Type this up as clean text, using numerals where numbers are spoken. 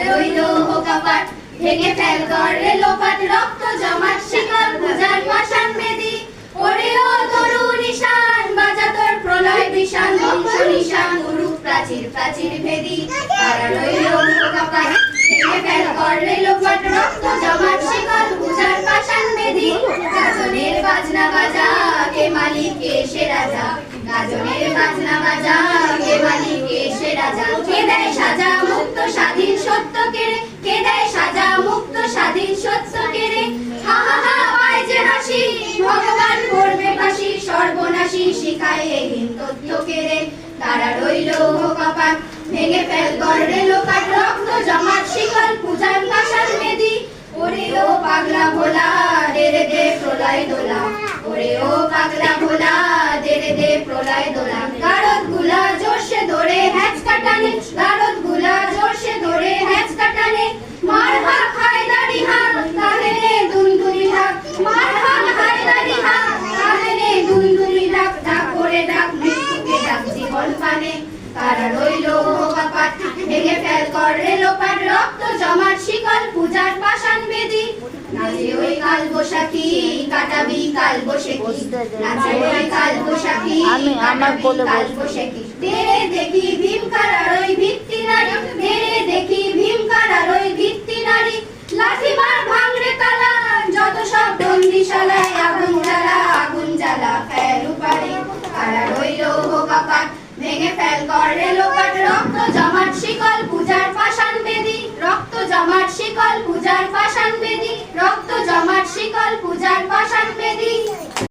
রইল কপাট, ভেঙে ফেল করে লোপাট, রক্ত জমাট শিকল পূজার পাষাণ বেদী। ওরে ও তরুণ ঈশান, বাজা তোর প্রলয় বিষাণ, বংশ নিশান উড়ুক প্রাচীর প্রাচীর ভেদী। কারা রইল কপাট, ভেঙে ফেল করে লোপাট, রক্ত জমাট শিকল পূজার পাষাণ বেদী। গাজনের বাজনা বাজা, কে মালিক কে সে রাজা, গাজনের বাজনা বাজা, কে মালিক কে সে রাজা। কে দেয় সাজা মুক্ত স্বাধীন সত্য কেড়ে, কে দেয় সাজা মুক্ত স্বাধীন সত্য কেড়ে। হা হা হা পায় যে হাসি, ভগবান করবে ফাঁসি, সর্বনাশী শিখায় এহীন তথ্য কেড়ে। তারা রইল কপাট, ভেঙে ফেল করে লোপাট, রক্ত জমাট শিকল পূজার পাষাণ বেদী। ওরে ও পাগলা ভোলা, দে রে দে প্রলয় দোলা, ওরে ও পাগলা ভোলা, দে রে দে প্রলয় দোলা। গারদ গুলা জোরসে ধরে হ্যাচ কাটানে, গারদ গুলা জোরসে ধরে হ্যাচ কাটানে। মার হাক হায়দারি হাক, তাহে নে দুনদুনি ঢাক, মার হাক হায়দারি হাক, তাহে নে দুনদুনি ঢাক। ঢাক করে ডাক মৃত্যুকে ডাক জীবন পানে। কারা রইল কপাট, ভেঙে ফেল করে লোপাট, রক্ত জমাট শিকল পূজার পাষাণ বেদী। নাচে ওই কাল বৈশাখী, কাটাবি কাল বৈশাখী, নাচে ওই কাল বৈশাখী, কাটাবি কাল বৈশাখী। দেরে দেখি ভীম কারার ওই ভিত্তি নারী, দেরে দেখি ভীম কারার ওই ভিত্তি নারী। লাঠি মার ভাঙরে তালা, যত সব বন্দিশালায় আগুন জ্বালা, আগুন জ্বালা ফেল উপারে। কারা রইল কপাট, ভেঙে ফেল করে লোপাট, রক্ত জমাট শিকল পূজার পাষাণ বেদী, রক্ত জমাট শিকল পূজার পাষাণ বেদী, রক্ত জমাট শিকল পূজার পাষাণ বেদী।